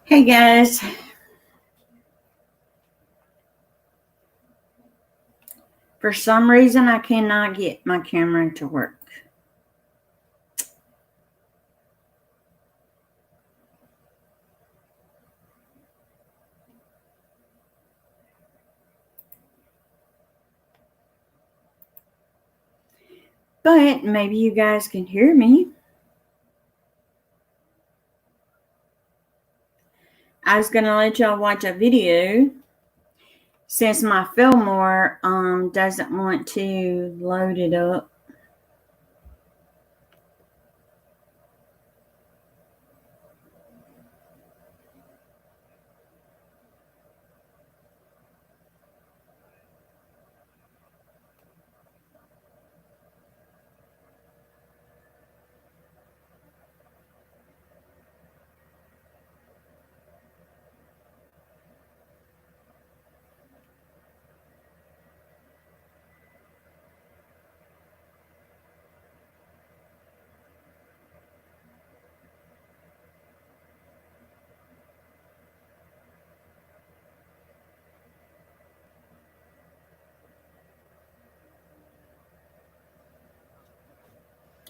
Hey guys, for some reason I cannot get my camera to work. But maybe you guys can hear me. I was going to let y'all watch a video since my Fillmore doesn't want to load it up.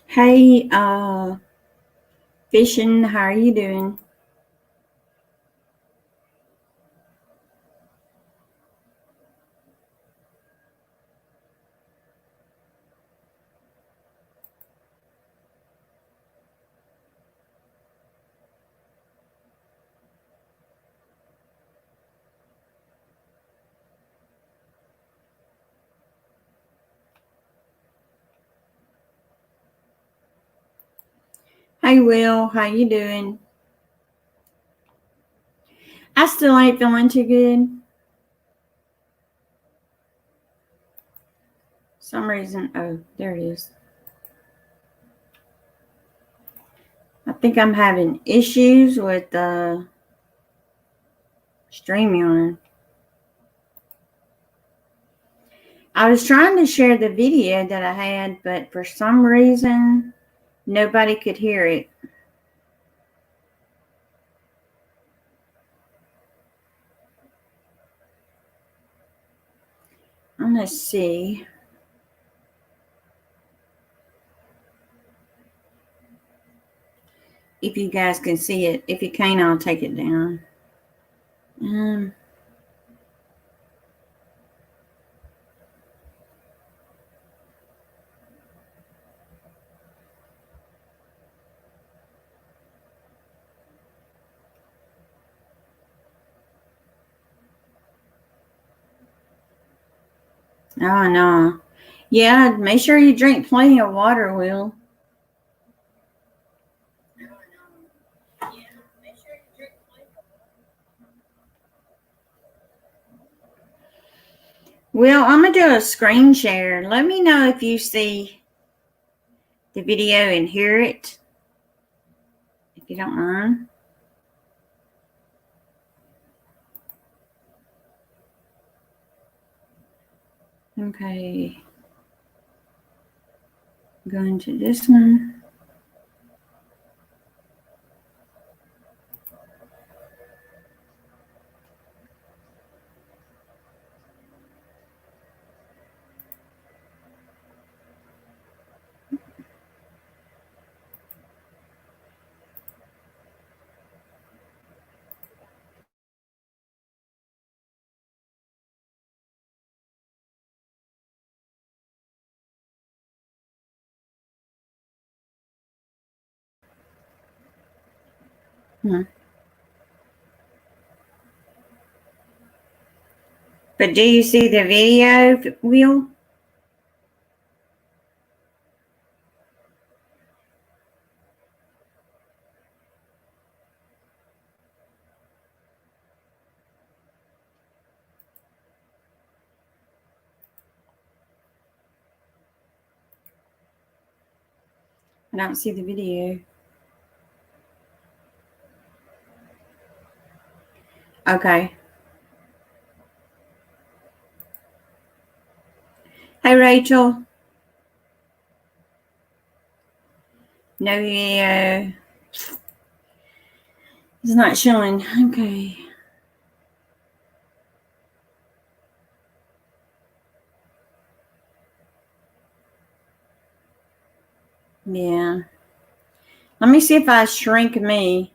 Hey, Fishing, how are you doing? Hey Will, how you doing? I still ain't feeling too good. Some reason, oh, there it is. I think I'm having issues with StreamYard. I was trying to share the video that I had, but for some reason, nobody could hear it. I'm going to see. If you guys can see it. If you can't, I'll take it down. Oh, no. Yeah, make sure you drink plenty of water, Will. Will, I'm going to do a screen share. Let me know if you see the video and hear it, if you don't mind. Okay. Going to this one. But do you see the video, Will? I don't see the video. Okay. Hey, Rachel. No video. It's not showing. Okay. Yeah. Let me see if I shrink me.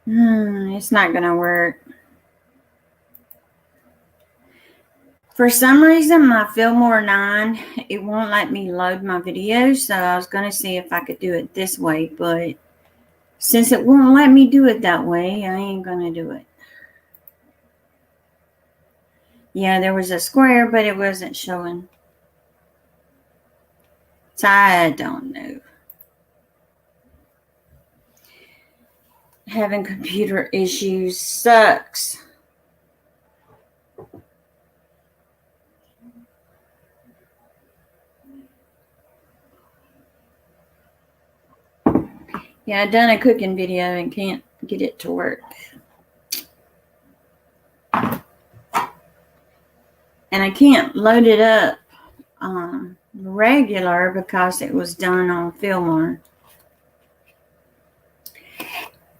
It's not going to work. For some reason, my Filmora 9, it won't let me load my videos, so I was going to see if I could do it this way, but since it won't let me do it that way, I ain't going to do it. Yeah, there was a square, but it wasn't showing. So I don't know. Having computer issues sucks. Yeah, I done a cooking video and can't get it to work. And I can't load it up regular because it was done on Filmora.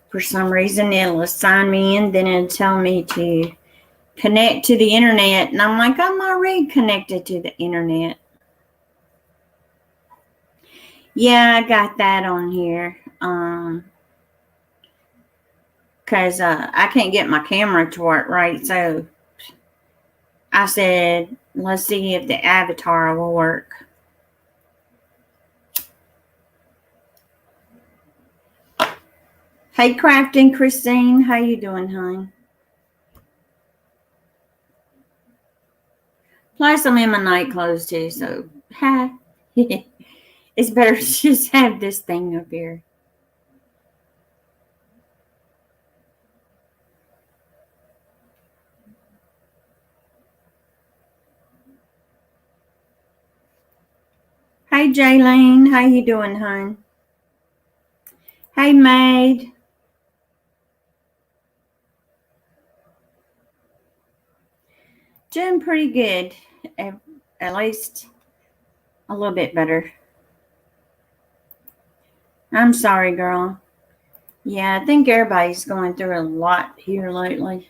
For some reason, it'll assign me in, then it'll tell me to connect to the internet. And I'm like, I'm already connected to the internet. Yeah, I got that on here. Because I can't get my camera to work right. So I said, let's see if the avatar will work. Hey, Crafting Christine. How you doing, hon? Plus, I'm in my night clothes, too. So, it's better to just have this thing up here. Hey, Jaylene. How you doing, hon? Hey, maid. Doing pretty good. At least a little bit better. I'm sorry, girl. Yeah, I think everybody's going through a lot here lately.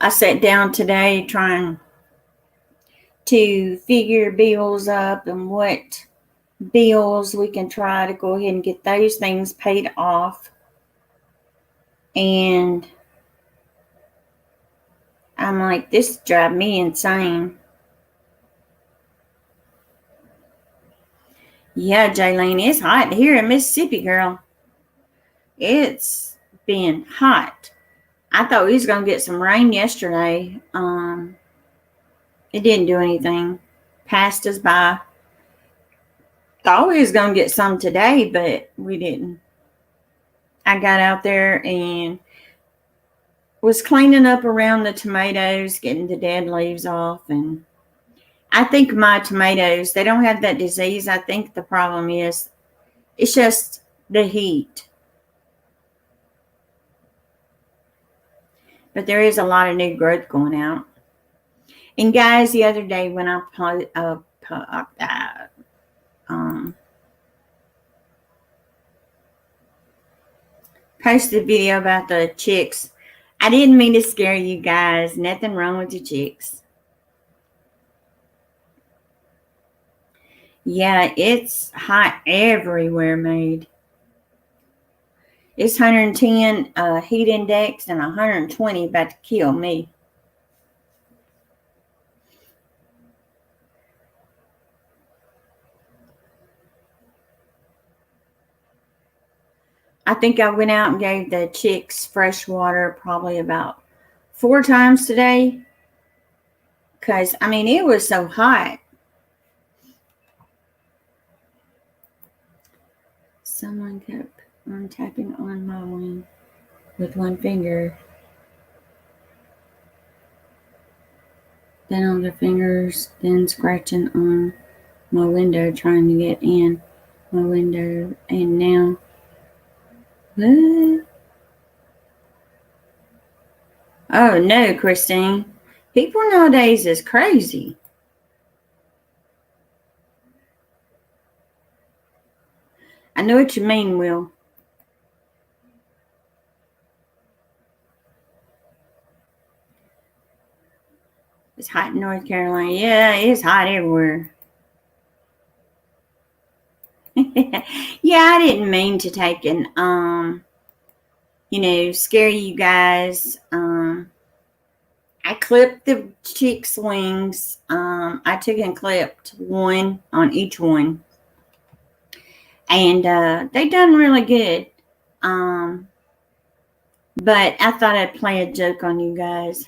I sat down today trying to figure bills up and what bills we can try to go ahead and get those things paid off. And I'm like, this drives me insane. Yeah, Jaylene, it's hot here in Mississippi, girl. It's been hot. I thought we was going to get some rain yesterday. It didn't do anything. Passed us by. Thought we was going to get some today, but we didn't. I got out there and was cleaning up around the tomatoes, getting the dead leaves off. And I think my tomatoes, they don't have that disease. I think the problem is it's just the heat. But there is a lot of new growth going out. And guys, the other day when I posted a video about the chicks, I didn't mean to scare you guys. Nothing wrong with the chicks. Yeah, it's hot everywhere, maid. It's 110 heat index and 120 about to kill me. I think I went out and gave the chicks fresh water probably about 4 times today. Because, I mean, it was so hot. Someone kept on tapping on my wing with one finger. Then on their fingers, then scratching on my window, trying to get in my window. And now, what? Oh no, Christine. People nowadays is crazy. I know what you mean, Will. It's hot in North Carolina. Yeah, it's hot everywhere. Yeah, I didn't mean to take and scare you guys. I clipped the chick's wings. I took and clipped one on each one, and they done really good. But I thought I'd play a joke on you guys.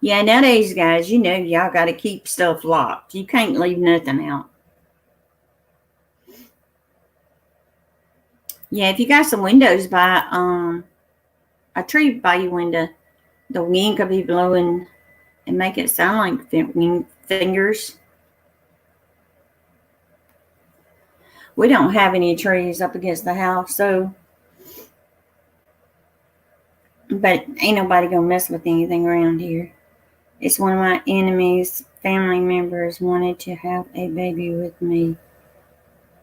Yeah, nowadays, guys, y'all got to keep stuff locked. You can't leave nothing out. Yeah, if you got some windows by a tree by your window, the wind could be blowing and make it sound like fingers. We don't have any trees up against the house, but ain't nobody gonna mess with anything around here. It's one of my enemies' family members wanted to have a baby with me,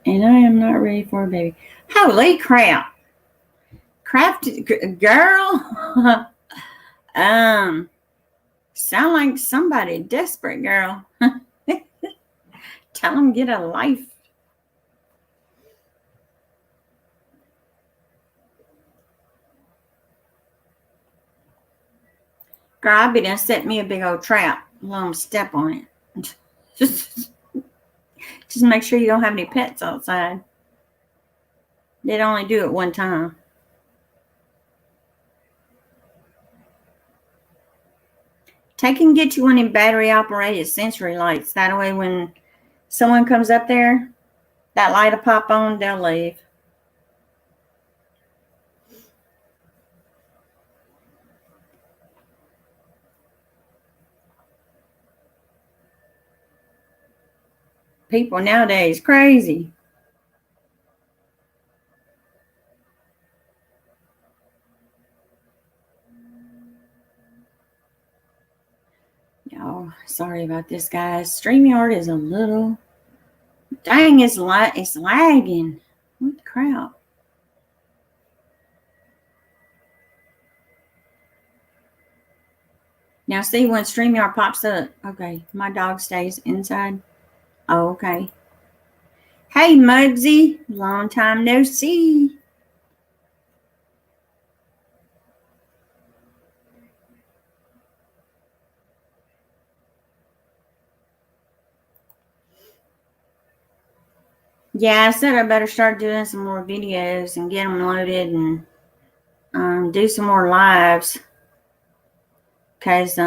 and I am not ready for a baby. Holy crap! Crafted girl. Sound like somebody desperate, girl. Tell them get a life. Girl, I be done set me a big old trap. Let them step on it. Just make sure you don't have any pets outside. They'd only do it one time. Take and get you one of them battery-operated sensory lights. That way when someone comes up there, that light will pop on, they'll leave. People nowadays crazy. Oh, sorry about this, guys. StreamYard is a little... Dang, it's lagging. What the crap? Now, see, when StreamYard pops up, okay, my dog stays inside. Oh, okay. Hey, Muggsy. Long time no see. Yeah, I said I better start doing some more videos and get them loaded and do some more lives. Because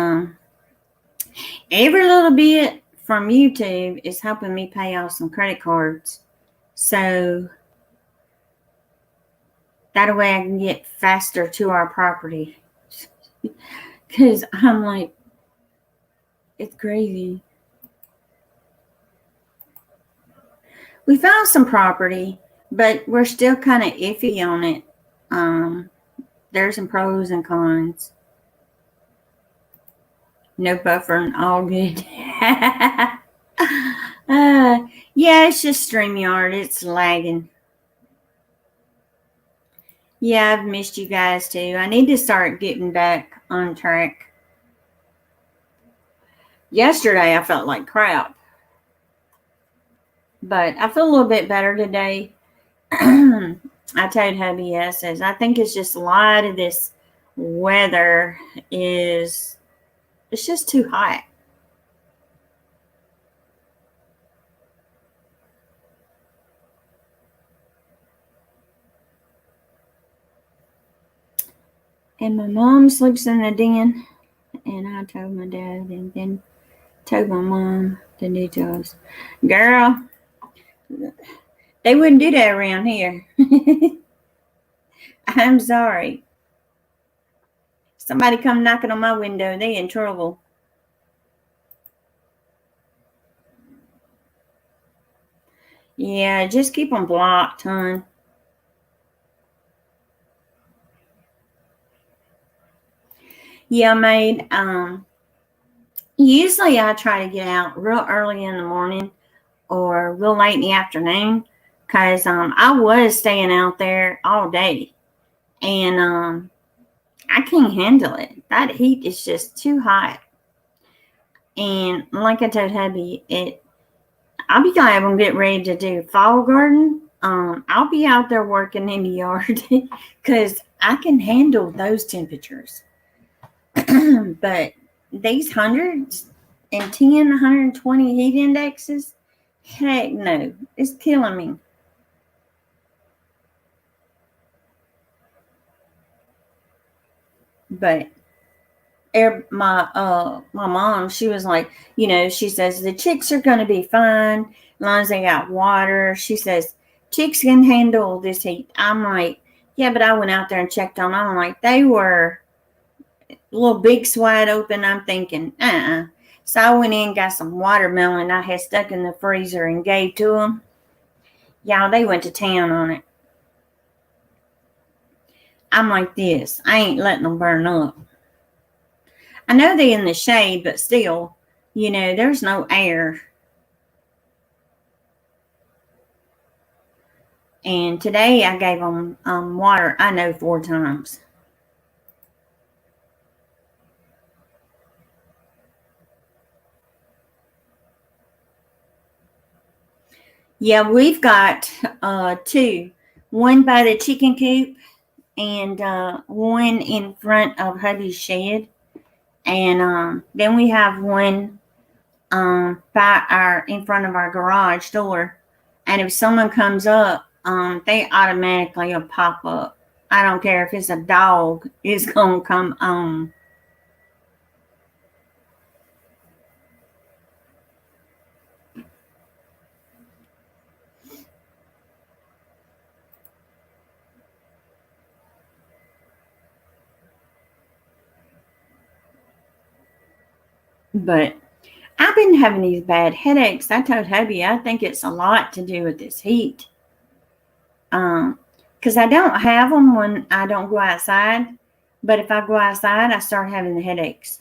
every little bit from YouTube is helping me pay off some credit cards. So that way I can get faster to our property. Because I'm like, it's crazy. We found some property, but we're still kind of iffy on it. There's some pros and cons. No buffering, all good. Yeah, it's just StreamYard. It's lagging. Yeah, I've missed you guys too. I need to start getting back on track. Yesterday, I felt like crap. But I feel a little bit better today. I told hubby, I says, I think it's just a lot of this weather it's just too hot. And my mom sleeps in the den. and I told my dad, and then told my mom the details. Girl, they wouldn't do that around here. I'm sorry. Somebody come knocking on my window, they in trouble. Yeah, just keep them blocked, hon. Yeah, maid. Usually I try to get out real early in the morning or real late in the afternoon, because I was staying out there all day, and I can't handle it. That heat is just too hot. And like I told hubby, I'll be glad when we get ready to do fall garden. I'll be out there working in the yard because I can handle those temperatures. But these 110, 120 heat indexes, heck no, it's killing me. But my mom, she was like, she says the chicks are going to be fine as long as they got water. She says chicks can handle this heat. I'm like, yeah, but I went out there and checked on them. I'm like, they were a little big wide open. I'm thinking, So I went in, got some watermelon I had stuck in the freezer and gave to them. Y'all, they went to town on it. I'm like this. I ain't letting them burn up. I know they're in the shade, but still, there's no air. And today I gave them water, I know, 4 times. Yeah, we've got 2. One by the chicken coop and one in front of hubby's shed. And then we have one in front of our garage door. And if someone comes up, they automatically will pop up. I don't care if it's a dog, it's gonna come on. But I've been having these bad headaches. I told hubby I think it's a lot to do with this heat. Because I don't have them when I don't go outside. But if I go outside, I start having the headaches.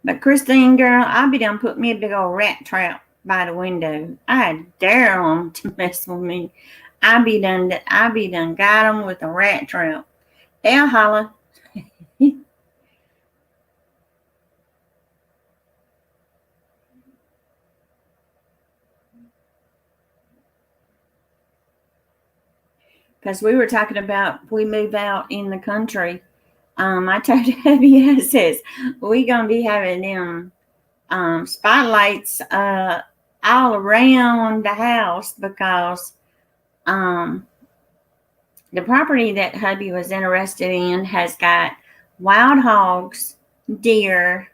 But Christine, girl, I be done put me a big old rat trap by the window. I dare them to mess with me. I be done got them with a rat trap. They'll holler. Because we were talking about we move out in the country. I told hubby, I says, we going to be having them spotlights all around the house because the property that hubby was interested in has got wild hogs, deer,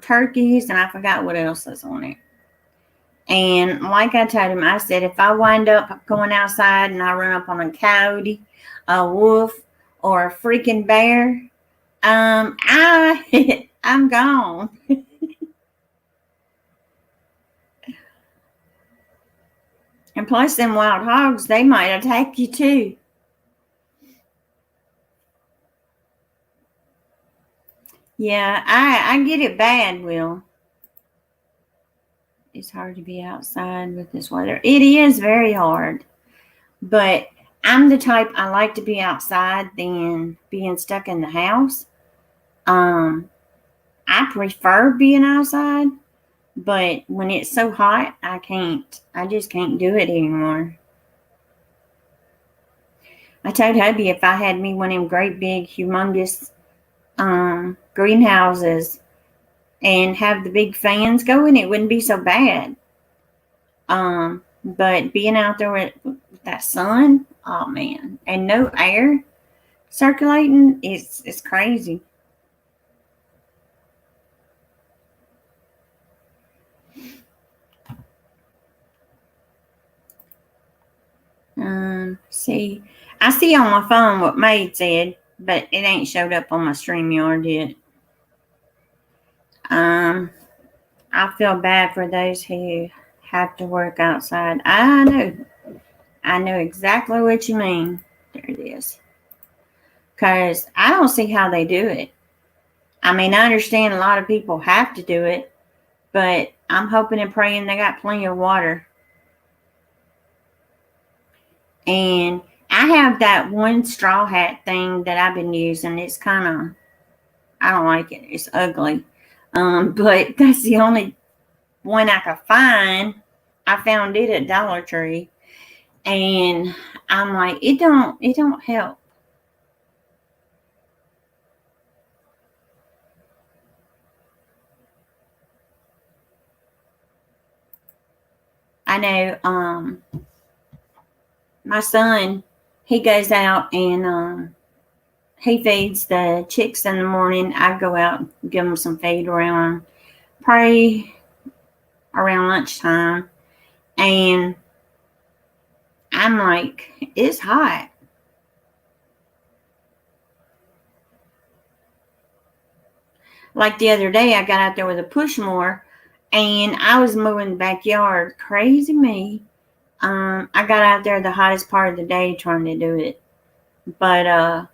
turkeys, and I forgot what else is on it. And like I told him, I said, if I wind up going outside and I run up on a coyote, a wolf, or a freaking bear, I'm gone. And plus, them wild hogs, they might attack you too. Yeah, I get it bad, Will. It's hard to be outside with this weather. It is very hard. But I'm the type, I like to be outside than being stuck in the house. I prefer being outside, but when it's so hot, I just can't do it anymore. I told hubby if I had me one of them great big humongous greenhouses and have the big fans going, it wouldn't be so bad. But being out there with that sun, oh man, and no air circulating, it's crazy. See, I see on my phone what Maid said, but it ain't showed up on my StreamYard yet. I feel bad for those who have to work outside. I know exactly what you mean. There it is. Because I don't see how they do it. I mean, I understand a lot of people have to do it, but I'm hoping and praying they got plenty of water. And I have that one straw hat thing that I've been using. It's kind of, I don't like it. It's ugly. But that's the only one I could find. I found it at Dollar Tree. And I'm like, it don't help. I know, my son, he goes out and he feeds the chicks in the morning. I go out and give them some feed around, probably around lunchtime. And I'm like, it's hot. Like the other day, I got out there with a push mower and I was mowing the backyard. Crazy me. I got out there the hottest part of the day trying to do it. But I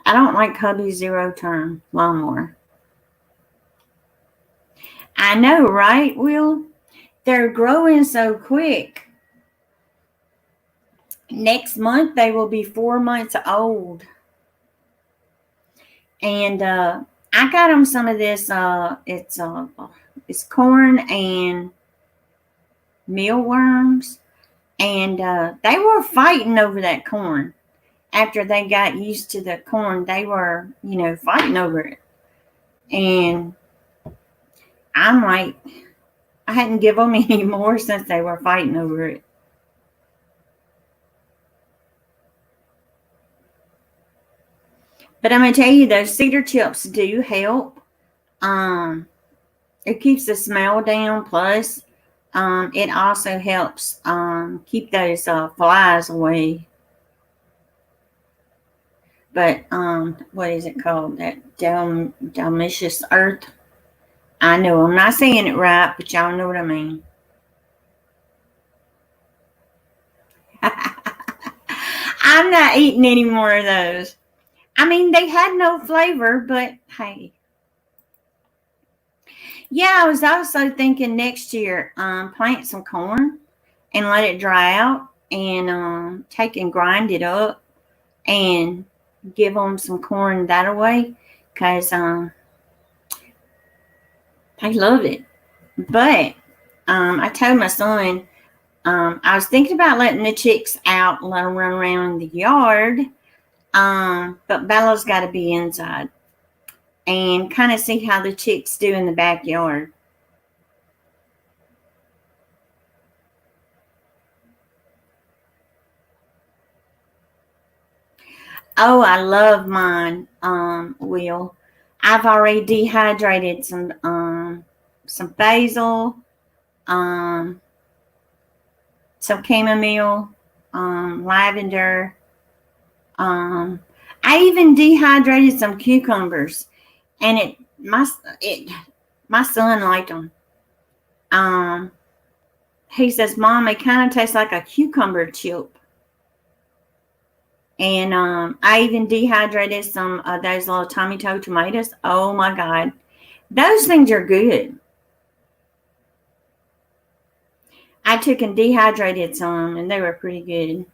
don't like hubby's zero-turn lawnmower. I know, right, Will? They're growing so quick. Next month, they will be 4 months old. And I got them some of this. It's corn and mealworms. And they were fighting over that corn. After they got used to the corn, they were, fighting over it. And I'm like, I hadn't given them any more since they were fighting over it. But I'm going to tell you, those cedar chips do help. It keeps the smell down. Plus, it also helps keep those flies away. But what is it called? That Dalmatian earth. I know I'm not saying it right, but y'all know what I mean. I'm not eating any more of those. I mean, they had no flavor, but hey. Yeah, I was also thinking next year, plant some corn and let it dry out and take and grind it up and give them some corn that way because they love it. But I told my son, I was thinking about letting the chicks out and let them run around in the yard. But Bella's got to be inside and kind of see how the chicks do in the backyard. Oh, I love mine, Will. I've already dehydrated some basil, some chamomile, lavender. I even dehydrated some cucumbers, and my son liked them. He says, "Mom, it kind of tastes like a cucumber chip." And I even dehydrated some of those little Tommy Toe tomatoes. Oh my God, those things are good. I took and dehydrated some, and they were pretty good.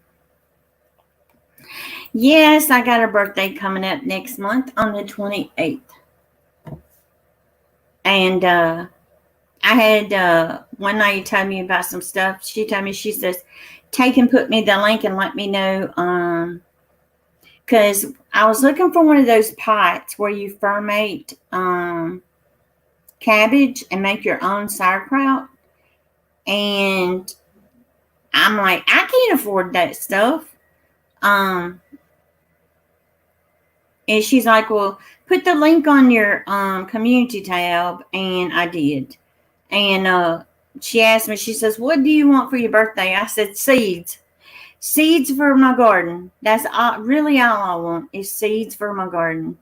Yes, I got a birthday coming up next month on the 28th. And I had one lady tell me about some stuff. She told me, she says, take and put me the link and let me know. Because I was looking for one of those pots where you ferment cabbage and make your own sauerkraut. And I'm like, I can't afford that stuff. And she's like, well, put the link on your community tab. And I did. And she asked me, she says, what do you want for your birthday? I said, seeds. Seeds for my garden. That's really all I want is seeds for my garden.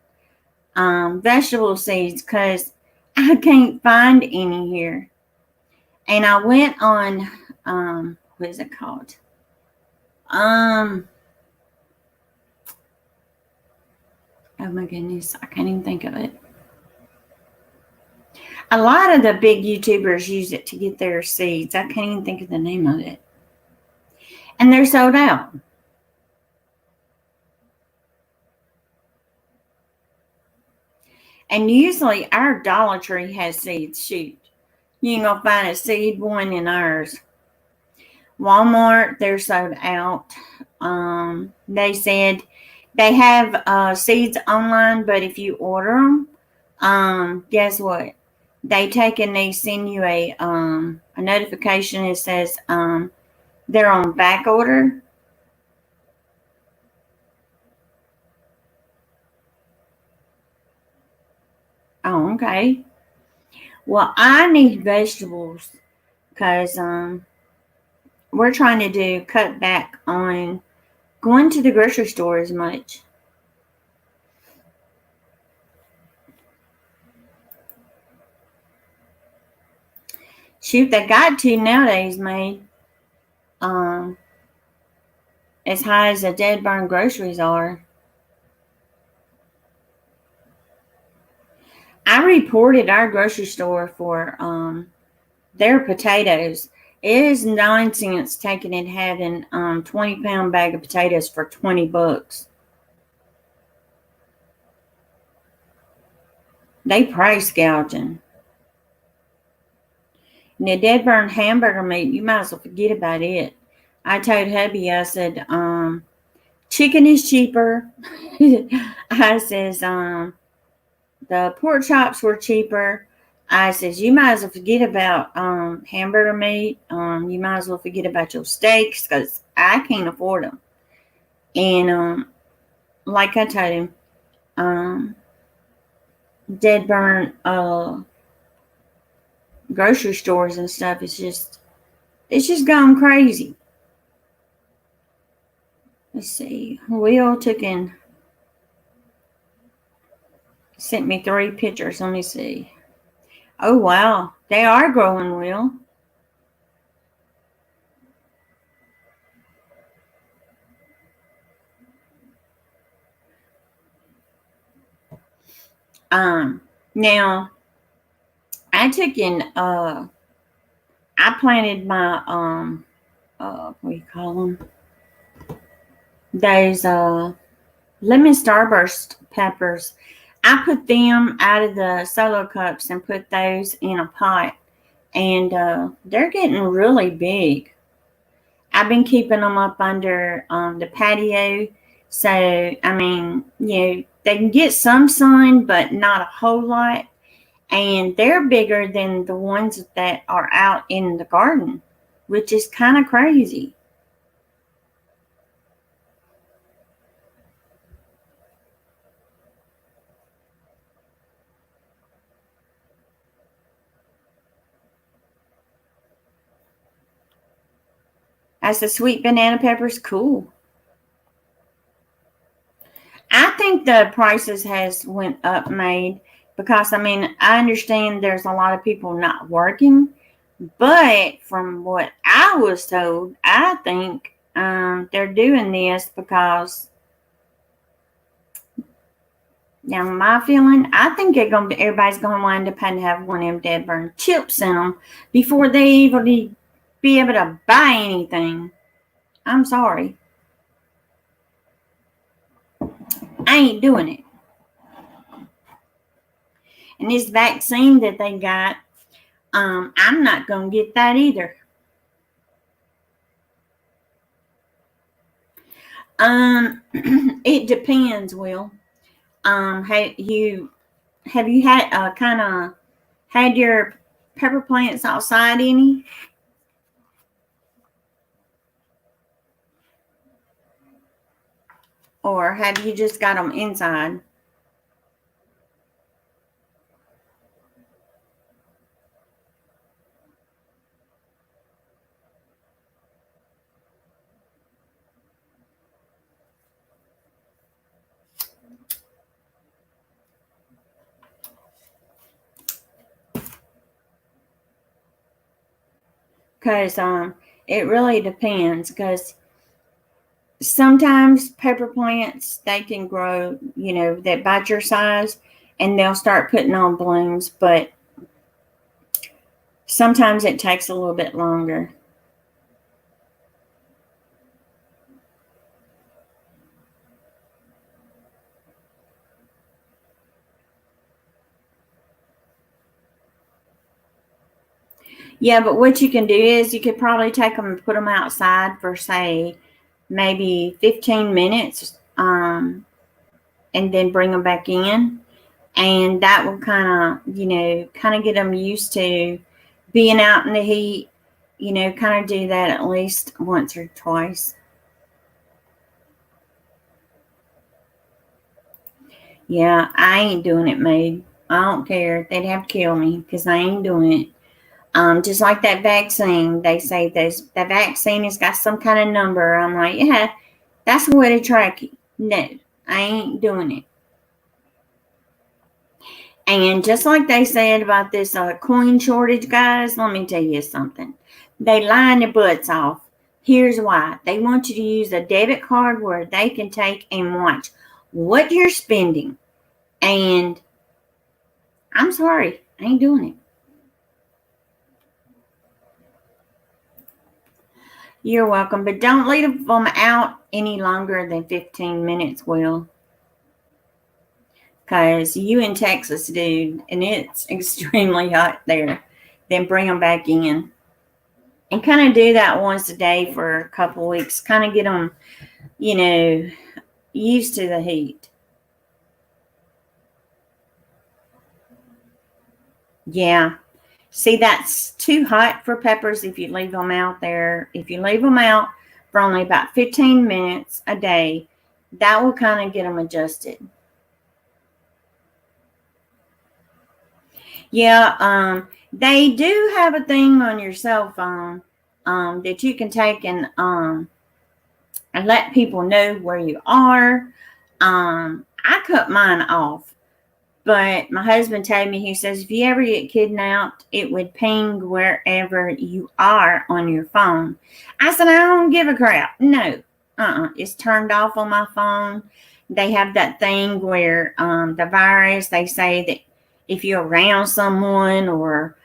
Vegetable seeds, because I can't find any here. And I went on, what is it called? Oh my goodness, I can't even think of it. A lot of the big YouTubers use it to get their seeds. I can't even think of the name of it. And they're sold out. And usually our Dollar Tree has seeds. Shoot, you ain't gonna find a seed one in ours. Walmart, they're sold out. They said they have seeds online, but if you order them, guess what? They take and they send you a notification. It says they're on back order. Oh, okay. Well, I need vegetables because we're trying to cut back on going to the grocery store as much. Shoot, they got to nowadays, made as high as the dead burn groceries are. I reported our grocery store for their potatoes. It is 9 cents taking and having 20-pound bag of potatoes for $20. They price gouging. And the dead burn hamburger meat, you might as well forget about it. I told hubby, I said, chicken is cheaper. I says, the pork chops were cheaper. I says, you might as well forget about hamburger meat. You might as well forget about your steaks because I can't afford them. And like I told him, dead burn grocery stores and stuff it's just gone crazy. Let's see. Will took and sent me 3 pictures. Let me see. Oh wow, they are growing, Will. Now I took in I planted my what do you call them? Those lemon starburst peppers. I put them out of the solo cups and put those in a pot, and they're getting really big. I've been keeping them up under the patio, so I mean, they can get some sun, but not a whole lot. And they're bigger than the ones that are out in the garden, which is kind of crazy. As the sweet banana peppers, cool. I think the prices has went up made because I mean I understand there's a lot of people not working, but from what I was told, I think they're doing this because now my feeling, I think everybody's gonna wind up having to have one of them dead burn chips in them before they even be able to buy anything. I'm sorry, I ain't doing it. And this vaccine that they got, I'm not gonna get that either. It depends, Will. Have you had kind of had your pepper plants outside any? Or have you just got them inside? Because it really depends. Because sometimes pepper plants, they can grow, that about your size, and they'll start putting on blooms. But sometimes it takes a little bit longer. Yeah, but what you can do is you could probably take them and put them outside for, say, maybe 15 minutes, and then bring them back in. And that will kind of get them used to being out in the heat. Kind of do that at least once or twice. Yeah, I ain't doing it, Maid. I don't care. They'd have to kill me because I ain't doing it. Just like that vaccine, they say the vaccine has got some kind of number. I'm like, yeah, that's a way to track you. No, I ain't doing it. And just like they said about this coin shortage, guys, let me tell you something. They line their butts off. Here's why. They want you to use a debit card where they can take and watch what you're spending. And I'm sorry, I ain't doing it. You're welcome, but don't leave them out any longer than 15 minutes, Will. Because you in Texas, dude, and it's extremely hot there. Then bring them back in. And kind of do that once a day for a couple of weeks. Kind of get them, used to the heat. Yeah. See, that's too hot for peppers if you leave them out there. If you leave them out for only about 15 minutes a day, that will kind of get them adjusted. Yeah, they do have a thing on your cell phone that you can take and let people know where you are. I cut mine off, but my husband told me, he says, if you ever get kidnapped, it would ping wherever you are on your phone. I said, I don't give a crap. No, it's turned off on my phone. They have that thing where the virus, they say that if you're around someone or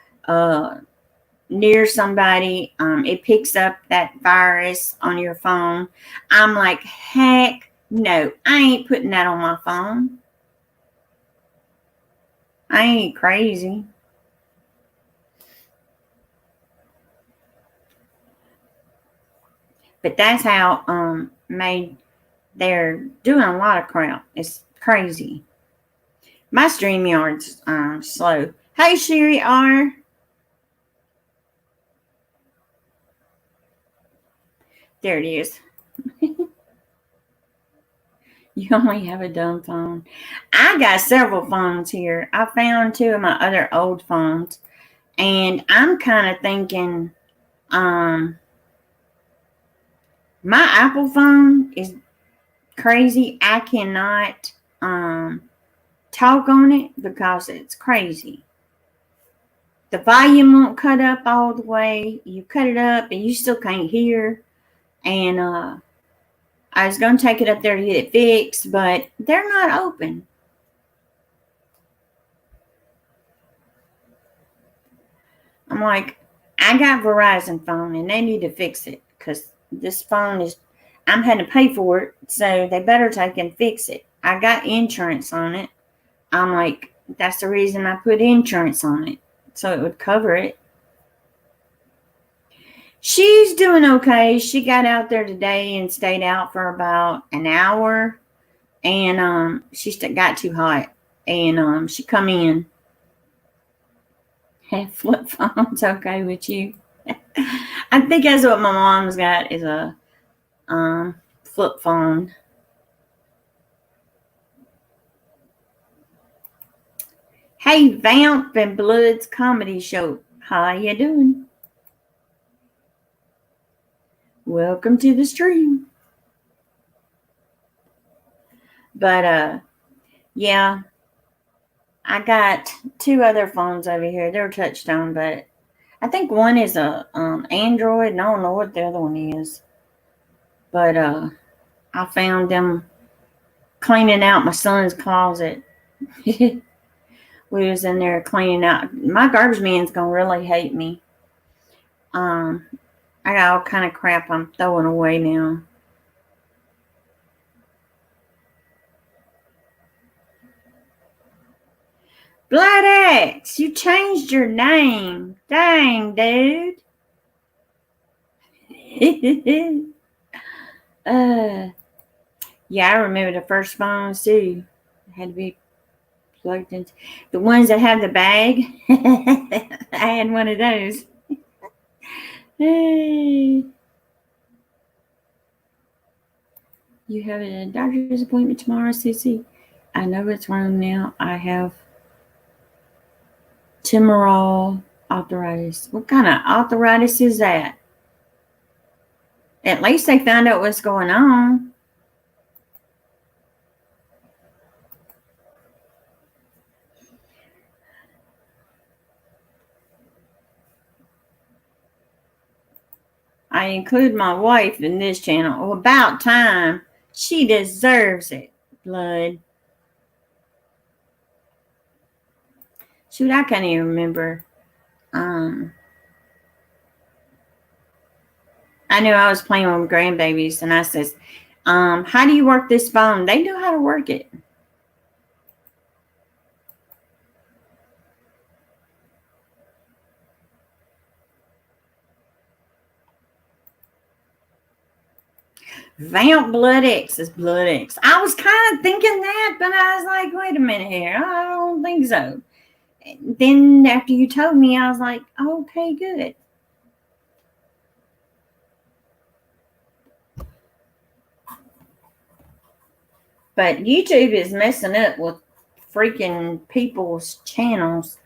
near somebody, it picks up that virus on your phone. I'm like, heck no, I ain't putting that on my phone. I ain't crazy. But that's how they're doing a lot of crap. It's crazy. My StreamYard's slow. Hey, Sherry R. There it is. You only have a dumb phone. I got several phones here. I found two of my other old phones. And I'm kind of thinking, my Apple phone is crazy. I cannot talk on it because it's crazy. The volume won't cut up all the way. You cut it up and you still can't hear. And I was going to take it up there to get it fixed, but they're not open. I'm like, I got Verizon phone and they need to fix it because this phone is, I'm having to pay for it, so they better take and fix it. I got insurance on it. I'm like, that's the reason I put insurance on it, so it would cover it. She's doing okay. She got out there today and stayed out for about an hour, and she got too hot, and she come in. Flip phone's okay with you? I think that's what my mom's got, is a flip phone. Hey, Vamp and Bloods Comedy Show. How you doing? Welcome to the stream. But, yeah, I got 2 other phones over here. They're touchtone, but I think one is a Android, and I don't know what the other one is. But I found them cleaning out my son's closet. We was in there cleaning out. My garbage man's gonna really hate me. I got all kind of crap I'm throwing away now. Blood X, you changed your name. Dang, dude. Yeah, I remember the first phones too. It had to be plugged in. The ones that have the bag. I had one of those. Hey. You have a doctor's appointment tomorrow, Sissy. I know it's wrong now. I have Timorol arthritis. What kind of arthritis is that? At least they found out what's going on. I include my wife in this channel. Oh, about time. She deserves it. Blood. Shoot, I can't even remember. I knew I was playing with grandbabies, and I says, how do you work this phone? They know how to work it. Vamp Blood X is Blood X. I was kind of thinking that, but I was like, wait a minute here. I don't think so. Then after you told me, I was like, okay, good. But YouTube is messing up with freaking people's channels.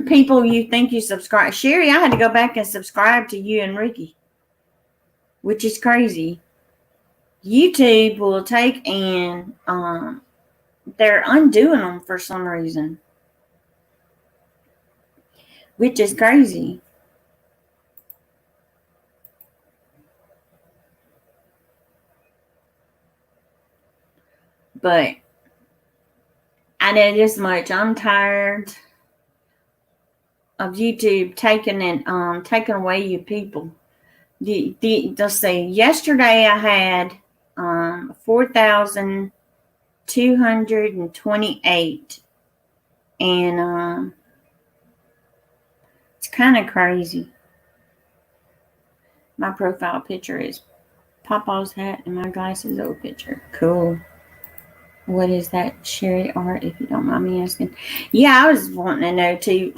People you think you subscribe. Sherry, I had to go back and subscribe to you and Ricky, which is crazy. YouTube will take and they're undoing them for some reason, which is crazy. But I know this much. I'm tired of YouTube taking away you people. Let's see. Yesterday I had 4,228, and it's kind of crazy. My profile picture is Papa's hat and my glasses old picture. Cool. What is that, Sherry Art, if you don't mind me asking? Yeah, I was wanting to know too,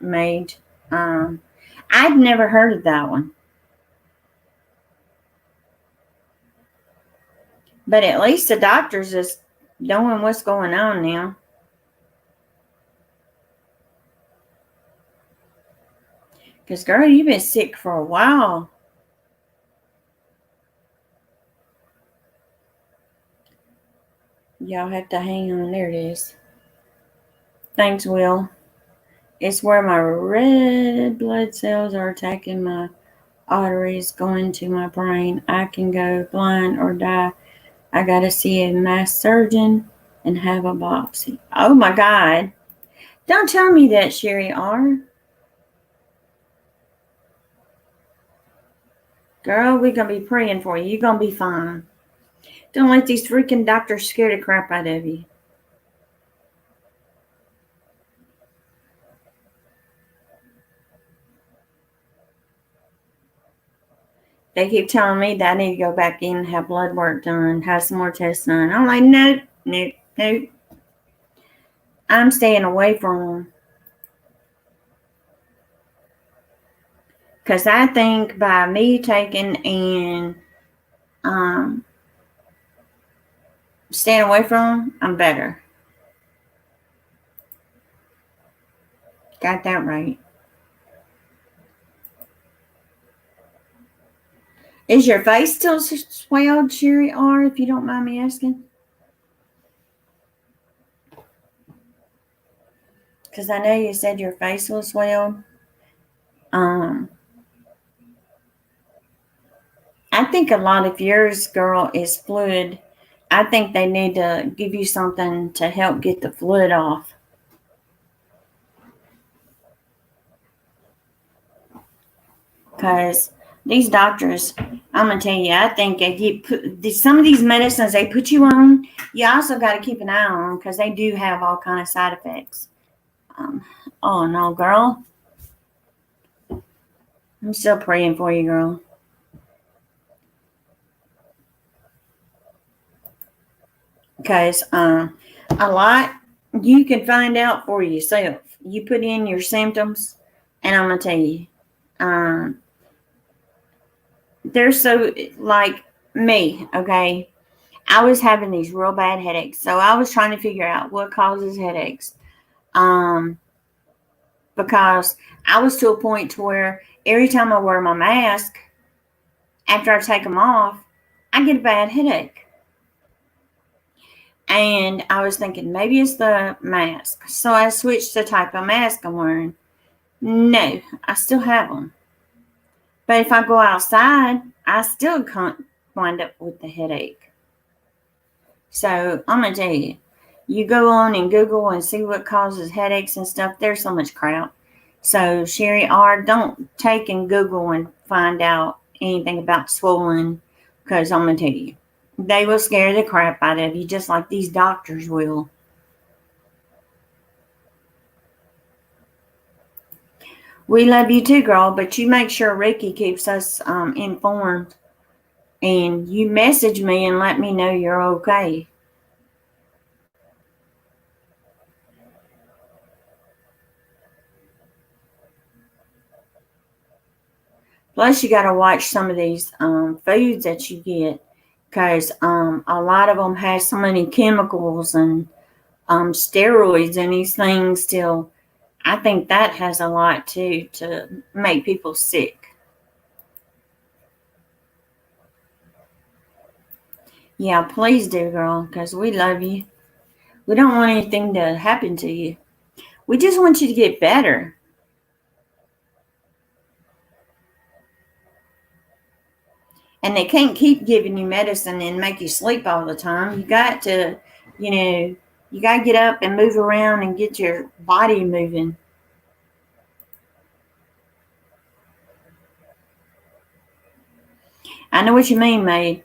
Made. I'd never heard of that one. But at least the doctors is knowing what's going on now. Because, girl, you've been sick for a while. Y'all have to hang on. There it is. Thanks, Will. It's where my red blood cells are attacking my arteries, going to my brain. I can go blind or die. I got to see a mass surgeon and have a biopsy. Oh, my God. Don't tell me that, Sherry R. Girl, we're going to be praying for you. You're going to be fine. Don't let these freaking doctors scare the crap out of you. They keep telling me that I need to go back in and have blood work done, have some more tests done. I'm like, nope. I'm staying away from them. Because I think by me taking and staying away from them, I'm better. Got that right. Is your face still swelled, Sherry R, if you don't mind me asking? Because I know you said your face was swelled. I think a lot of yours, girl, is fluid. I think they need to give you something to help get the fluid off. Because these doctors, I'm gonna tell you, I think if you put some of these medicines they put you on, you also got to keep an eye on because they do have all kind of side effects. Um, oh no, girl, I'm still praying for you, girl. Because a lot you can find out for yourself. You put in your symptoms, and I'm gonna tell you, um, they're so like me. Okay, I was having these real bad headaches, so I was trying to figure out what causes headaches. Um, because I was to a point to where every time I wear my mask, after I take them off, I get a bad headache. And I was thinking maybe it's the mask. So I switched the type of mask I'm wearing. No, I still have them. But if I go outside, I still can't wind up with the headache. So I'm going to tell you, you go on and Google and see what causes headaches and stuff. There's so much crap. So Sherry R, don't take and Google and find out anything about swollen because I'm going to tell you, they will scare the crap out of you just like these doctors will. We love you too, girl, but you make sure Ricky keeps us informed. And you message me and let me know you're okay. Plus, you got to watch some of these foods that you get because a lot of them have so many chemicals and steroids and these things still. I think that has a lot too to make people sick. Yeah, please do, girl, because we love you. We don't want anything to happen to you. We just want you to get better. And they can't keep giving you medicine and make you sleep all the time. You got to, you got to get up and move around and get your body moving. I know what you mean, Maid.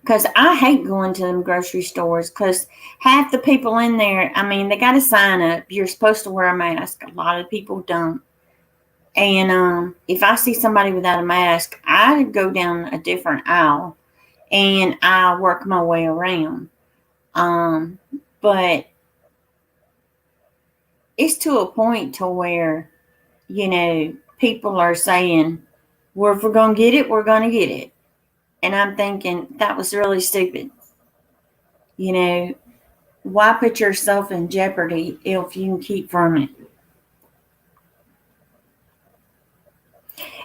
Because I hate going to them grocery stores because half the people in there, I mean, they got a sign up. You're supposed to wear a mask. A lot of people don't. And if I see somebody without a mask, I go down a different aisle and I work my way around. But it's to a point to where, people are saying, well, if we're going to get it, we're going to get it. And I'm thinking that was really stupid. Why put yourself in jeopardy if you can keep from it?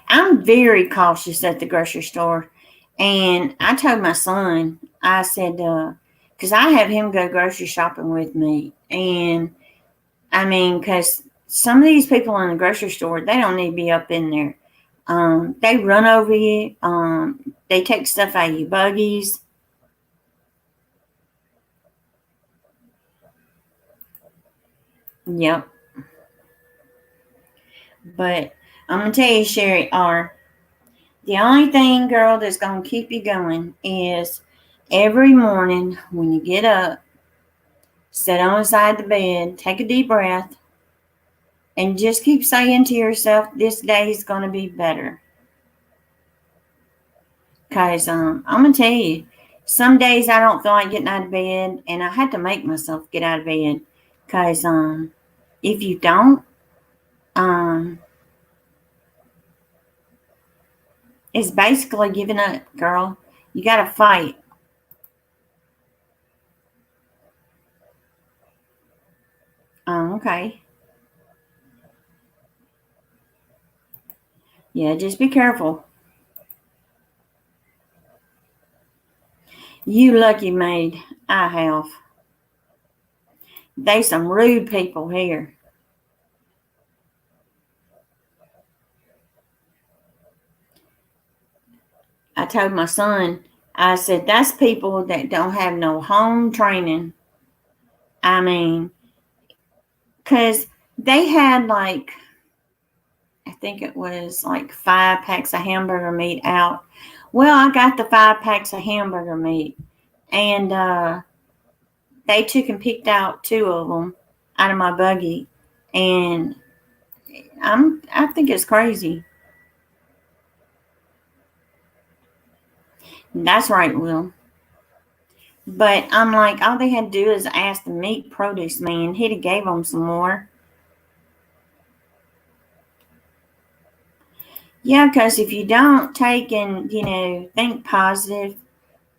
I'm very cautious at the grocery store. And I told my son, I said, because I have him go grocery shopping with me. And I mean, because some of these people in the grocery store, they don't need to be up in there. They run over you. They take stuff out of your buggies. Yep. But I'm going to tell you, Sherry R., the only thing, girl, that's going to keep you going is every morning when you get up, sit on the side of the bed, take a deep breath, and just keep saying to yourself, this day is going to be better. Because I'm going to tell you, some days I don't feel like getting out of bed, and I had to make myself get out of bed. Because if you don't, it's basically giving up, girl. You got to fight. Okay. Yeah, just be careful. You lucky maid. I have. They some rude people here. I told my son, I said, that's people that don't have no home training. I mean, because they had like, I think it was like 5 packs of hamburger meat out. Well, I got the 5 packs of hamburger meat, and they took and picked out 2 of them out of my buggy, and I think it's crazy. That's right, Will. But I'm like, all they had to do is ask the meat produce man. He'd have gave them some more. Yeah, because if you don't take and, think positive,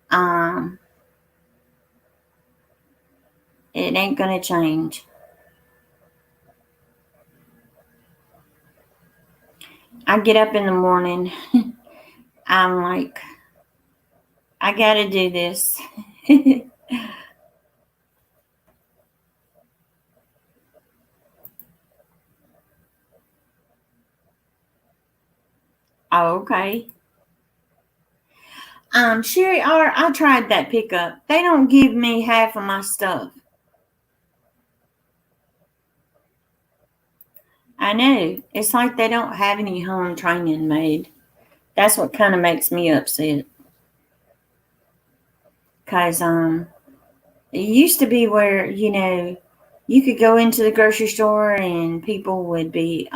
um, it ain't going to change. I get up in the morning. I'm like, I got to do this. Oh, okay. Sherry R, I tried that pickup. They don't give me half of my stuff. I know. It's like they don't have any home training made. That's what kind of makes me upset. Because it used to be where, you could go into the grocery store and people would be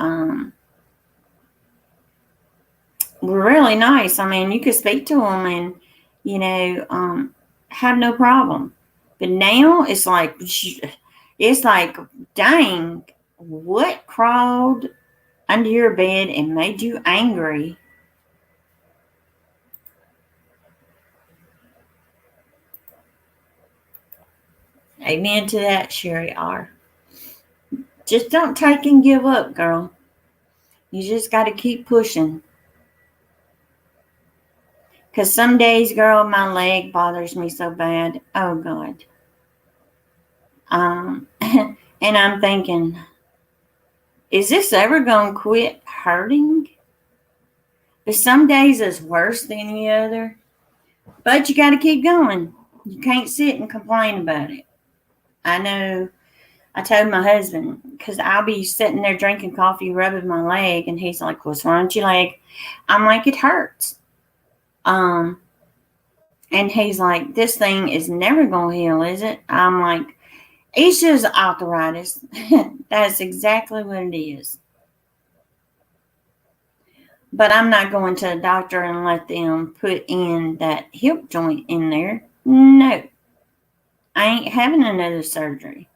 really nice. I mean, you could speak to them and, have no problem. But now it's like, dang, what crawled under your bed and made you angry? Amen to that, Sherry R. Just don't take and give up, girl. You just got to keep pushing. Because some days, girl, my leg bothers me so bad. Oh, God. And I'm thinking, is this ever going to quit hurting? But some days is worse than the other. But you got to keep going. You can't sit and complain about it. I know. I told my husband, because I'll be sitting there drinking coffee, rubbing my leg, and he's like, what's wrong with your leg? I'm like, it hurts. And he's like, this thing is never going to heal, is it? I'm like, it's just arthritis. That's exactly what it is. But I'm not going to a doctor and let them put in that hip joint in there. No. I ain't having another surgery.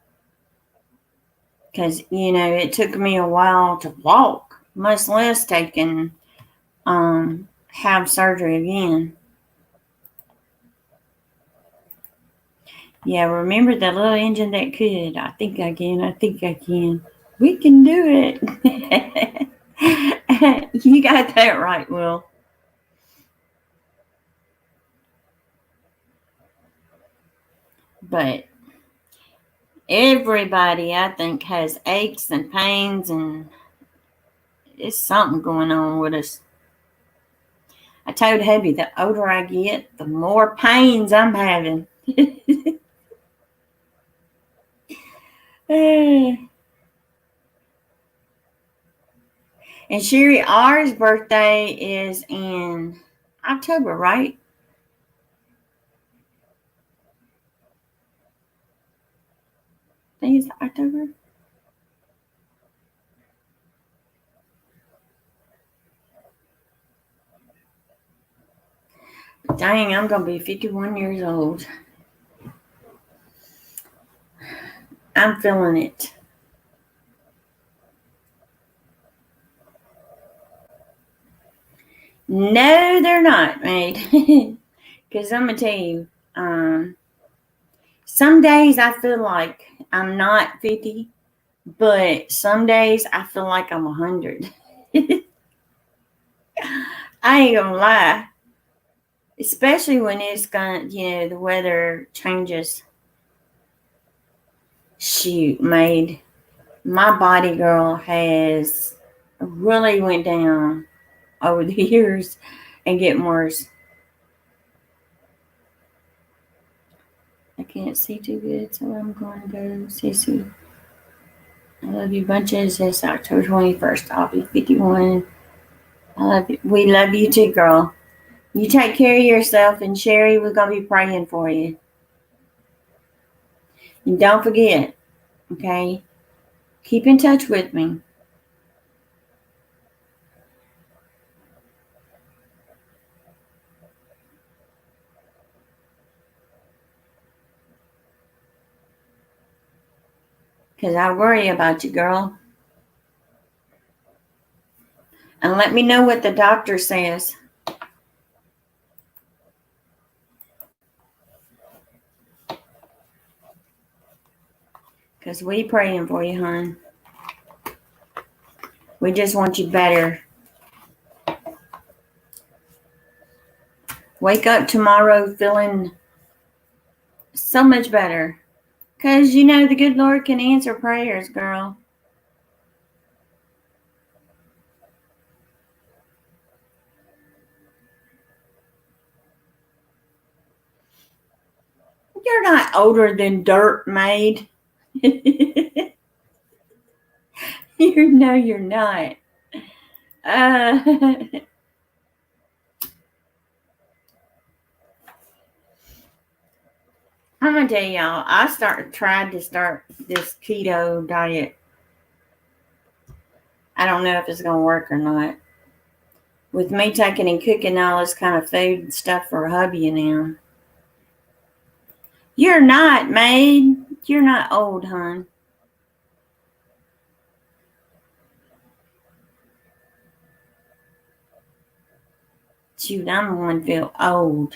Because, it took me a while to walk, much less take and have surgery again. Yeah, remember the little engine that could. I think I can. I think I can. We can do it. You got that right, Will. But everybody, I think, has aches and pains, and it's something going on with us. I told hubby, the older I get, the more pains I'm having. And Sherry R's birthday is in October, right? I think it's October. Dang, I'm going to be 51 years old. I'm feeling it. No, they're not, mate. Because I'm going to tell you, some days I feel like I'm not 50, But some days I feel like I'm 100. I ain't gonna lie. Especially when it's the weather changes. Shoot, made my body, girl, has really went down over the years and getting worse. I can't see too good, so I'm going to go Sissy. I love you bunches. It's October 21st. I'll be 51. I love you. We love you too, girl. You take care of yourself, and Sherry, we're going to be praying for you. And don't forget, okay? Keep in touch with me. Because I worry about you, girl. And let me know what the doctor says. Because we praying for you, hon. We just want you better. Wake up tomorrow feeling so much better. Because the good Lord can answer prayers, girl. You're not older than dirt, maid. No, you're not. I'm gonna tell y'all, tried to start this keto diet. I don't know if it's gonna work or not. With me taking and cooking all this kind of food and stuff for hubby and them. You're not, maid. You're not old, hon. Shoot, I'm the one feel old.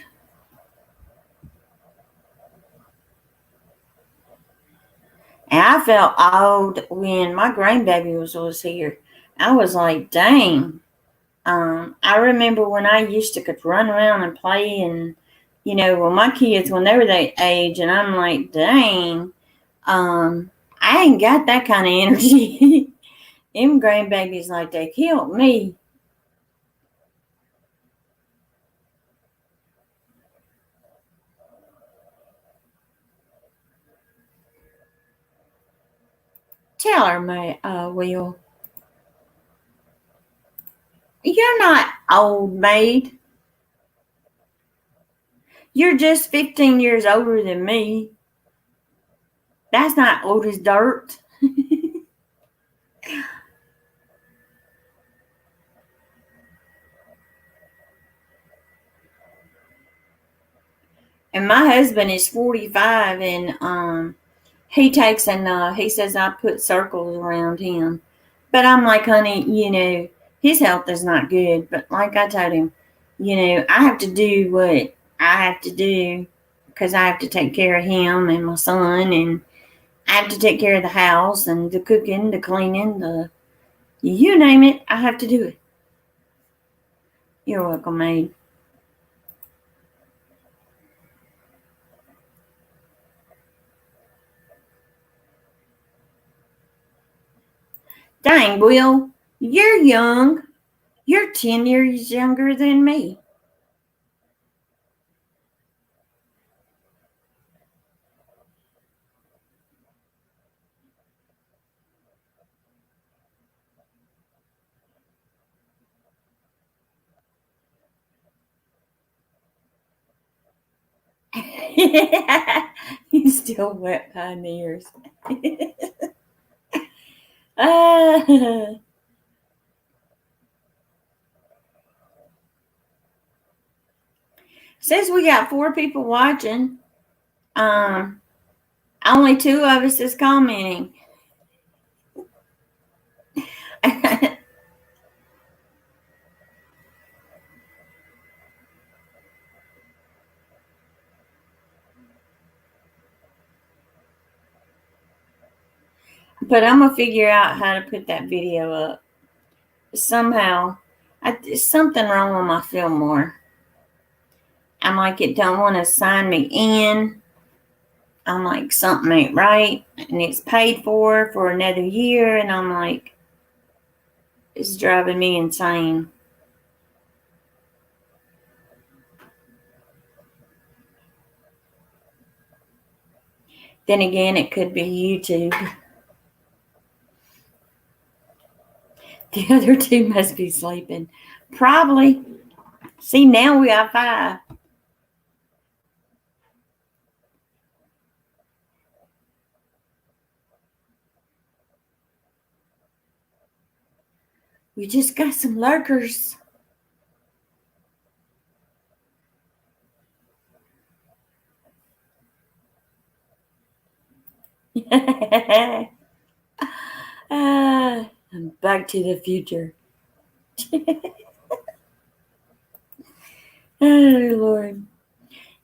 And I felt old when my grandbaby was here. I was like, dang. I remember when I used to could run around and play and, my kids, when they were that age, and I'm like, dang, I ain't got that kind of energy. Them grandbabies, like, they killed me. Tell her, Will. You're not old, maid. You're just 15 years older than me. That's not old as dirt. And my husband is 45, and he takes and he says I put circles around him. But I'm like, honey, his health is not good. But like I told him, I have to do what I have to do because I have to take care of him and my son, and I have to take care of the house and the cooking, the cleaning, you name it, I have to do it. You're welcome, maid. Dang, Will, you're young. You're 10 years younger than me. He's still wet pioneers. uh, Says we got 4 people watching. Um, Only 2 of us is commenting. But I'm going to figure out how to put that video up. Somehow, there's something wrong with my Fillmore. I'm like, it don't want to sign me in. I'm like, something ain't right. And it's paid for another year. And I'm like, it's driving me insane. Then again, it could be YouTube. The other two must be sleeping. Probably. See, now we have 5. We just got some lurkers. Back to the future. Oh, Lord.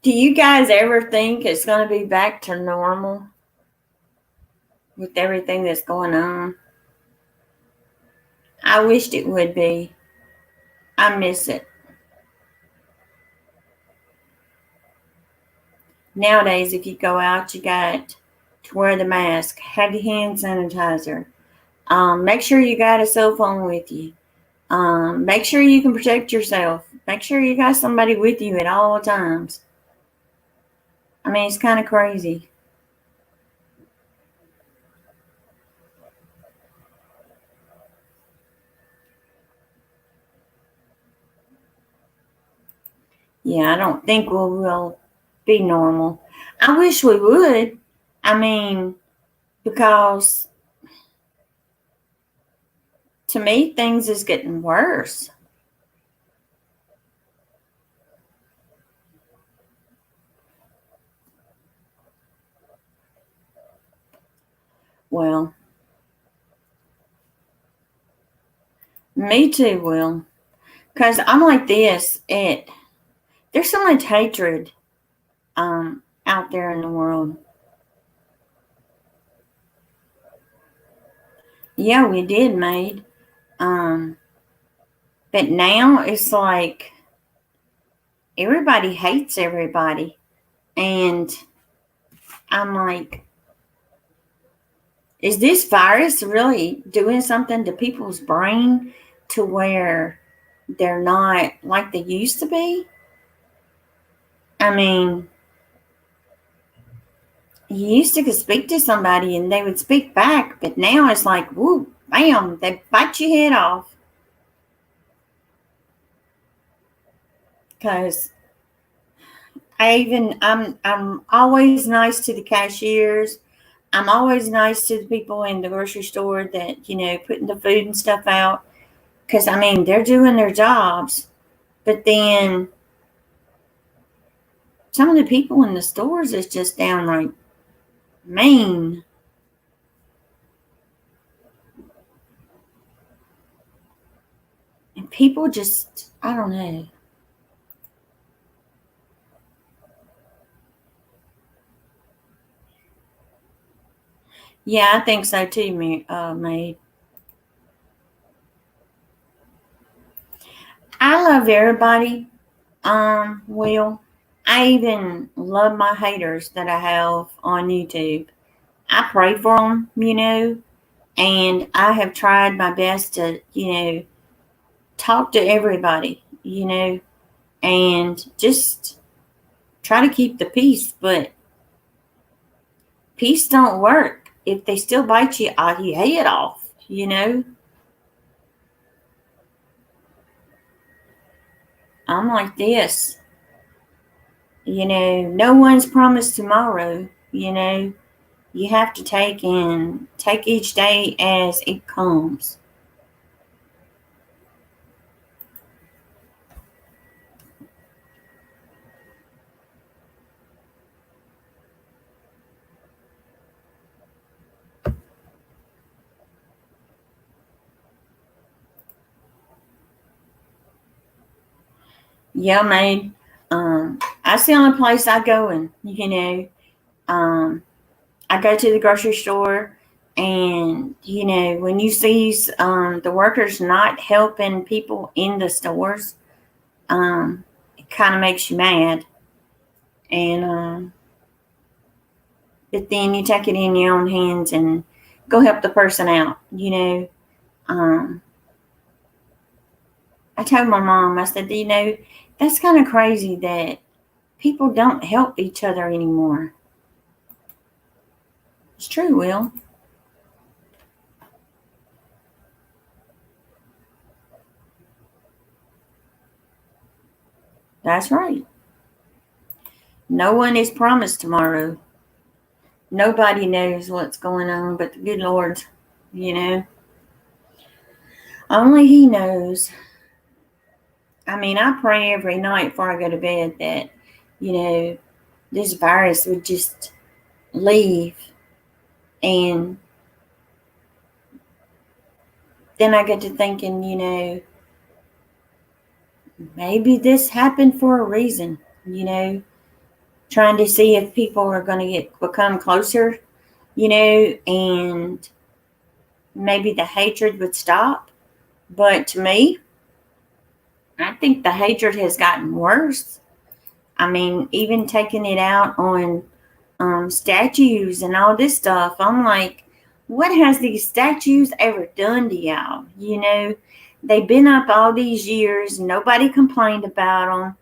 Do you guys ever think it's going to be back to normal with everything that's going on? I wished it would be. I miss it. Nowadays, if you go out, you got to wear the mask, have your hand sanitizer. Make sure you got a cell phone with you. Make sure you can protect yourself. Make sure you got somebody with you at all times. I mean, it's kind of crazy. Yeah, I don't think we'll be normal. I wish we would. I mean, because to me, things is getting worse. Well, me too, Will. Because I'm like this. There's so much hatred out there in the world. Yeah, we did, made. Um, but now it's like everybody hates everybody. And I'm like, is this virus really doing something to people's brain to where they're not like they used to be? I mean, you used to speak to somebody and they would speak back, but now it's like, whoo, bam, they bite your head off. Because I'm always nice to the cashiers. I'm always nice to the people in the grocery store that, putting the food and stuff out. Because, I mean, they're doing their jobs. But then some of the people in the stores is just downright mean. And people just, I don't know. Yeah, I think so too, Maid. I love everybody, Will. I even love my haters that I have on YouTube. I pray for them, and I have tried my best to, talk to everybody, and just try to keep the peace. But peace don't work if they still bite you your head off. I'm like this. No one's promised tomorrow. You have to take each day as it comes. Yeah, man. That's the only place I go in. I go to the grocery store And, when you see the workers not helping people in the stores, it kind of makes you mad. And, but then you take it in your own hands and go help the person out, I told my mom, I said, that's kind of crazy that people don't help each other anymore. It's true, Will. That's right. No one is promised tomorrow. Nobody knows what's going on but the good Lord, Only He knows. I mean, I pray every night before I go to bed that, this virus would just leave. And then I get to thinking, maybe this happened for a reason, trying to see if people are going to become closer, and maybe the hatred would stop. But to me, I think the hatred has gotten worse. I mean, even taking it out on statues and all this stuff. I'm like, what has these statues ever done to y'all? They've been up all these years. Nobody complained about them.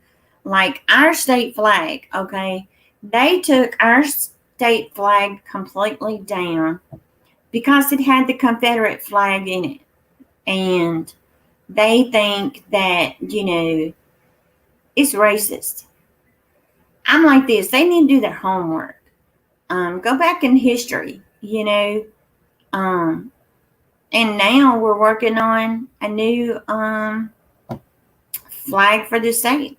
Like our state flag, okay? They took our state flag completely down because it had the Confederate flag in it. And they think that, it's racist. I'm like this. They need to do their homework. Go back in history, and now we're working on a new flag for the state.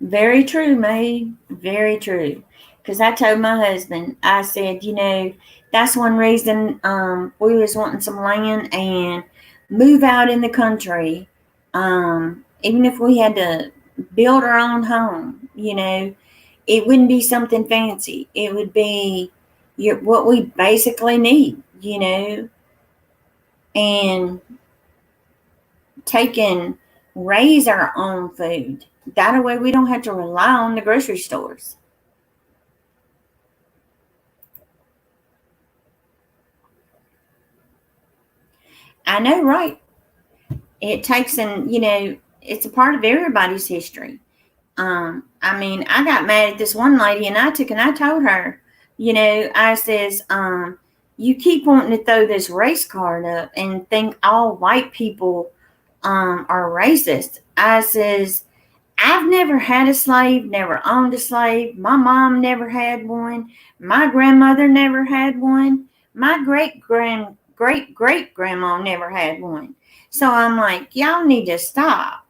Very true, May. Very true. Because I told my husband, I said, that's one reason we was wanting some land and move out in the country. Even if we had to build our own home, it wouldn't be something fancy. It would be what we basically need, and raise our own food. That way we don't have to rely on the grocery stores. I know, right? It takes it's a part of everybody's history. I mean, I got mad at this one lady and I told her, I says, you keep wanting to throw this race card up and think all white people are racist. I says, I've never had a slave, never owned a slave. My mom never had one. My grandmother never had one. My great grandma never had one. So I'm like, y'all need to stop.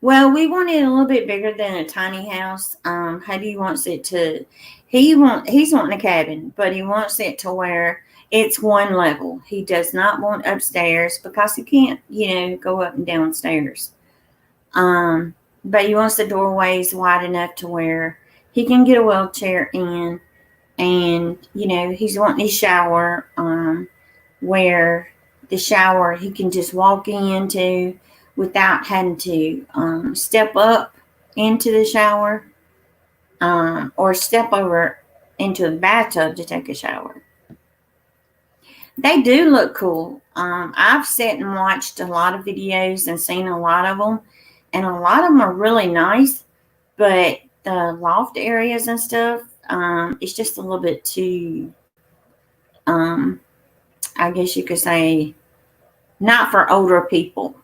Well, we want it a little bit bigger than a tiny house. Hubby wants it to, he's wanting a cabin, but he wants it to where it's one level. He does not want upstairs because he can't, go up and down stairs. But he wants the doorways wide enough to where he can get a wheelchair in, and he's wanting his shower, where the shower he can just walk into without having to step up into the shower or step over into the bathtub to take a shower. They do look cool. I've sat and watched a lot of videos and seen a lot of them, and a lot of them are really nice, but the loft areas and stuff, it's just a little bit too, I guess you could say, not for older people.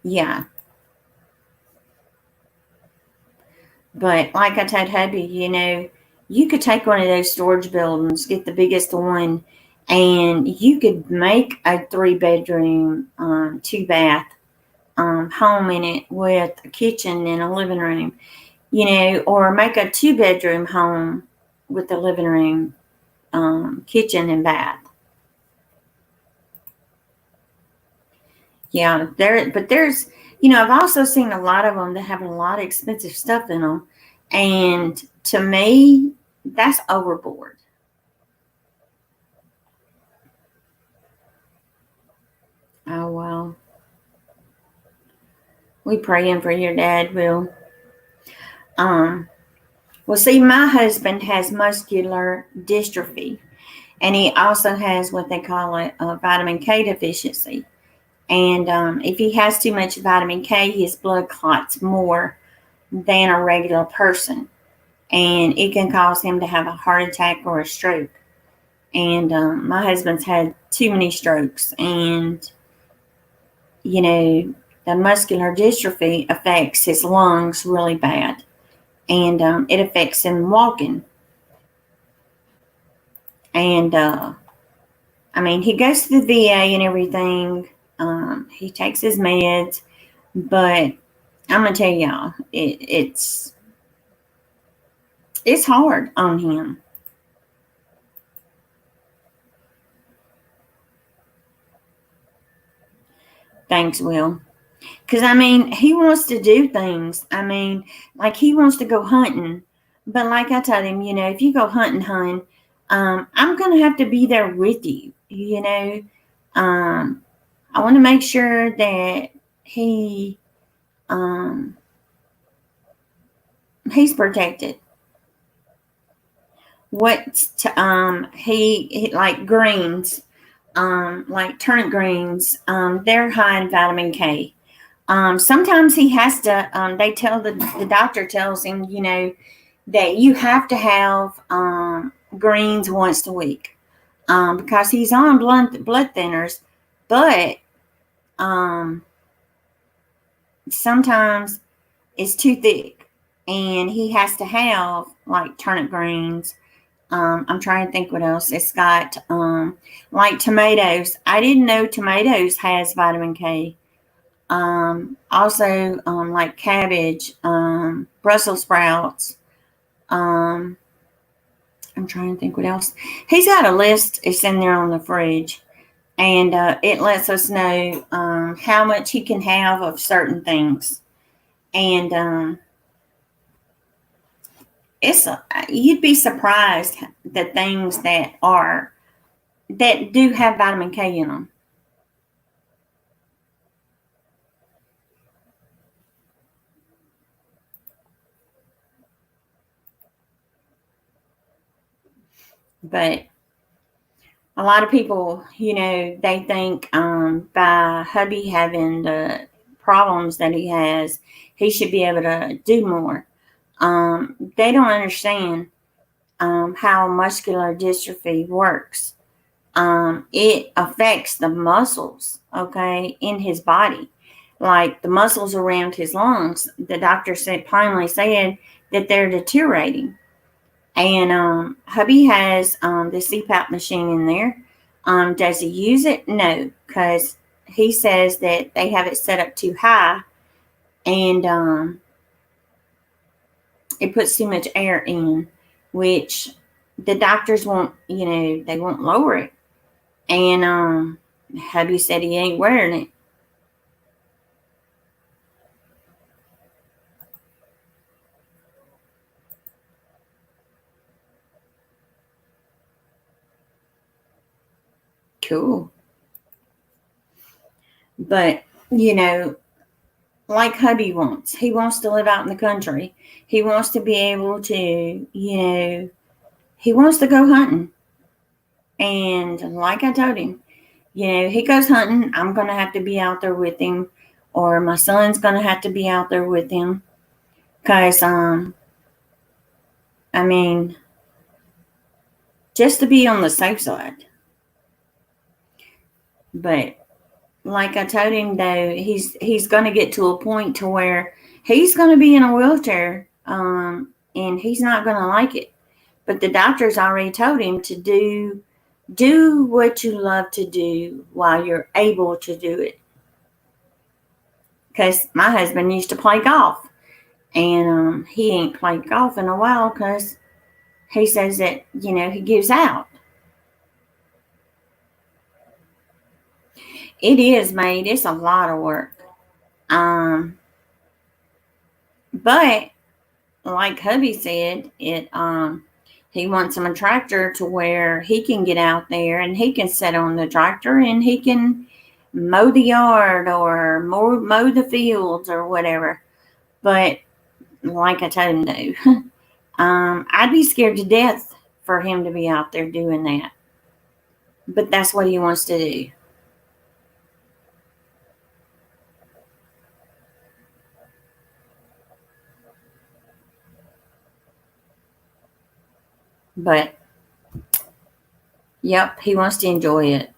Yeah. But like I told hubby, you could take one of those storage buildings, get the biggest one, and you could make a 3-bedroom, 2-bath home in it with a kitchen and a living room, or make a 2-bedroom home with a living room, kitchen and bath. Yeah, there's, I've also seen a lot of them that have a lot of expensive stuff in them, and to me, that's overboard. Oh well, we praying for your dad, Will. Um, well, see, my husband has muscular dystrophy, and he also has what they call a vitamin K deficiency. And if he has too much vitamin K, his blood clots more than a regular person, and it can cause him to have a heart attack or a stroke. And my husband's had too many strokes, and you know, the muscular dystrophy affects his lungs really bad, and it affects him walking. And I mean, he goes to the VA and everything. He takes his meds, but I'm gonna tell y'all, it's hard on him. Thanks, Will. Because, I mean, he wants to do things. I mean, like he wants to go hunting. But like I told him, if you go hunting, I'm going to have to be there with you. I want to make sure that he he's protected. He like greens, like turnip greens, they're high in vitamin K. Sometimes he has to, the doctor tells him, that you have to have greens once a week, because he's on blood thinners, but sometimes it's too thick and he has to have like turnip greens. I'm trying to think what else. It's got like tomatoes. I didn't know tomatoes has vitamin K. Also, like cabbage, Brussels sprouts. I'm trying to think what else. He's got a list. It's in there on the fridge, and it lets us know how much he can have of certain things. And you'd be surprised the things that do have vitamin K in them. But a lot of people, they think by hubby having the problems that he has, he should be able to do more. They don't understand how muscular dystrophy works. It affects the muscles, okay, in his body, like the muscles around his lungs. The doctor plainly said that they're deteriorating. And hubby has the CPAP machine in there. Does he use it? No, because he says that they have it set up too high, and it puts too much air in, which the doctors won't, they won't lower it. And hubby said he ain't wearing it. Cool. But, like hubby wants, he wants to live out in the country. He wants to be able to, he wants to go hunting. And like I told him, he goes hunting, I'm going to have to be out there with him, or my son's going to have to be out there with him. Because, I mean, just to be on the safe side. But like I told him, though, he's going to get to a point to where he's going to be in a wheelchair, and he's not going to like it. But the doctor's already told him to do what you love to do while you're able to do it. Because my husband used to play golf, and he ain't played golf in a while because he says that, he gives out. It is, mate. It's a lot of work. Um, but like hubby said, he wants him a tractor to where he can get out there and he can sit on the tractor and he can mow the yard or mow the fields or whatever. But like I told him, no. I'd be scared to death for him to be out there doing that. But that's what he wants to do. But yep, he wants to enjoy it.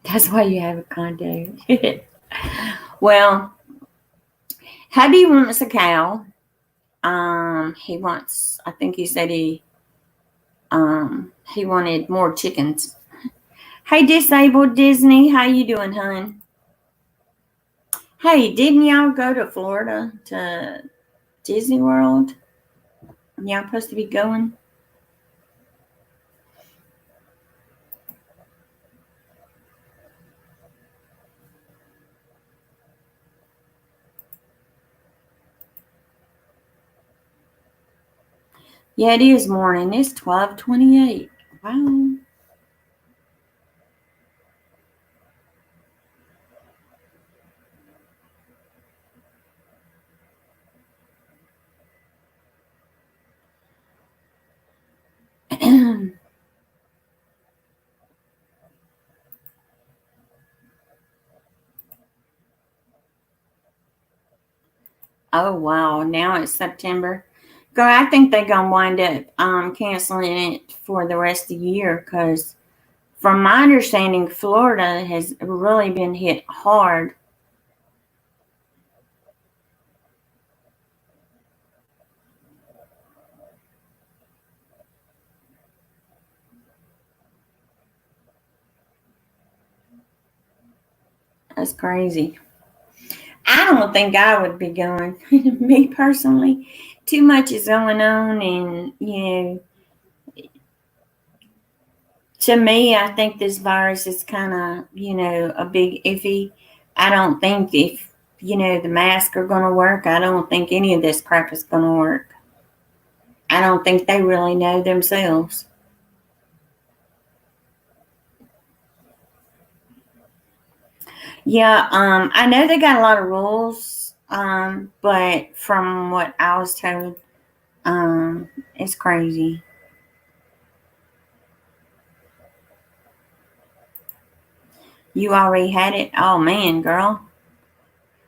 That's why you have a condo. Well, hubby wants a cow. He wants. I think he said he wanted more chickens. Hey, disabled Disney, how you doing, hon? Hey, didn't y'all go to Florida to Disney World? Y'all supposed to be going? Yeah, it is morning. It's 12:28. Wow. Oh wow! Now it's September. Girl, I think they're gonna wind up canceling it for the rest of the year because, from my understanding, Florida has really been hit hard. That's crazy. I don't think I would be going. Me personally, too much is going on, and to me, I think this virus is kind of a big iffy. I don't think if the masks are going to work. I don't think any of this crap is going to work. I don't think they really know themselves. Yeah, I know they got a lot of rules, but from what I was told, it's crazy. You already had it? Oh man, girl.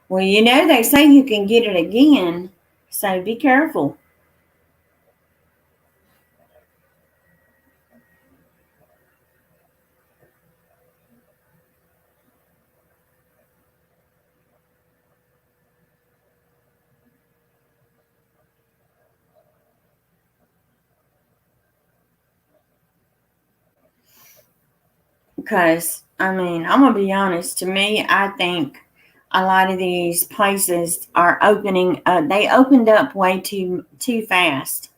Well, they say you can get it again, so be careful. Because, I mean, I'm going to be honest. To me, I think a lot of these places are opening, they opened up way too fast.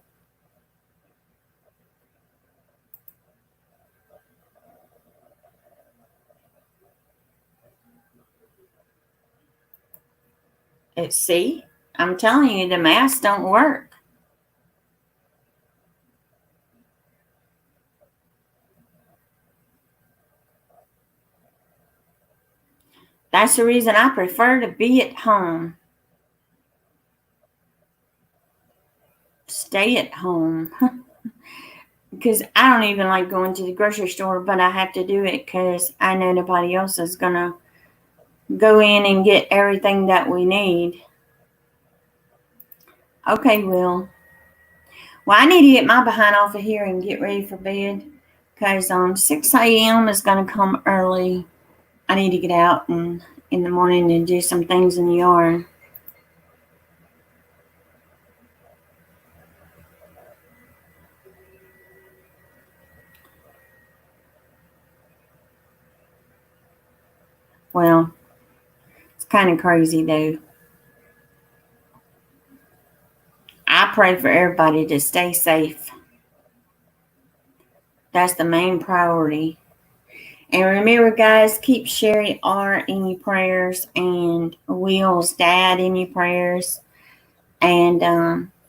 See, I'm telling you, the masks don't work. That's the reason I prefer to be at home. Stay at home. Because I don't even like going to the grocery store, but I have to do it because I know nobody else is going to go in and get everything that we need. Okay, Will. Well, I need to get my behind off of here and get ready for bed because 6 a.m. is going to come early. I need to get out and in the morning and do some things in the yard. Well, it's kind of crazy though. I pray for everybody to stay safe. That's the main priority. And remember, guys, keep Sherry R in your prayers and Will's dad in your prayers. And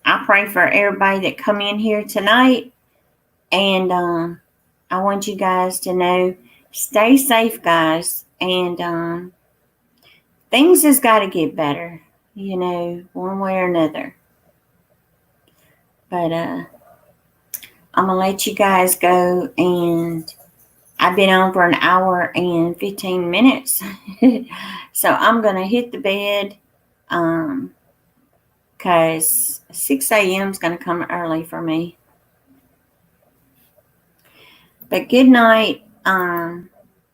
I pray for everybody that come in here tonight. And I want you guys to know, stay safe, guys. And things has got to get better, one way or another. But I'm going to let you guys go. And I've been on for an hour and 15 minutes. So I'm going to hit the bed because 6 a.m. is going to come early for me. But good night,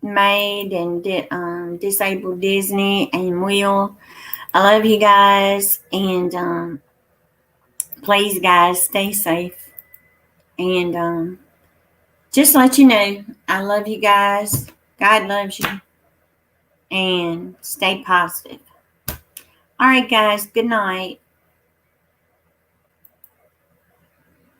Maid and Disabled Disney and Will. I love you guys. And please, guys, stay safe. And just let you know, I love you guys. God loves you. And stay positive. All right, guys. Good night.